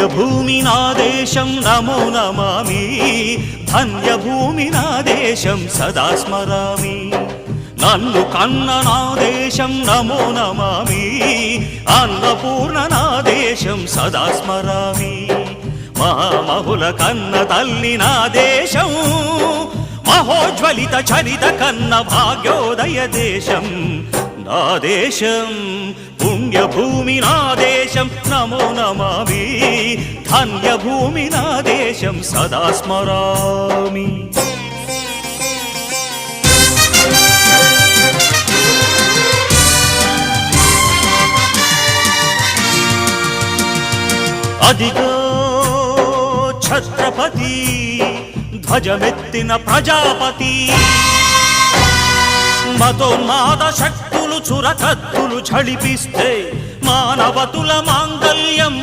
పుణ్యభూమి నా దేశం నమో నమామి, ధన్యభూమి నా దేశం సదా స్మరామి. నన్ను కన్న నా దేశం నమో నమామి, అన్నపూర్ణ నా దేశం సదా స్మరామి. మహామహుల కన్న తల్లి నా దేశం, మహోజ్వలిత చరిత కన్న భాగ్యోదయ దేశం నా దేశం. పుణ్యభూమి నా దేశం నమో నమామి, ధన్యభూమి నా దేశం సదా స్మరామి. అదిగో ఛత్రపతి ధ్వజమెత్తిన ప్రజాపతి, మతోన్మాద శక్తులు చురకత్తులు ఝళిపిస్తే మానవతుల మాంగల్యం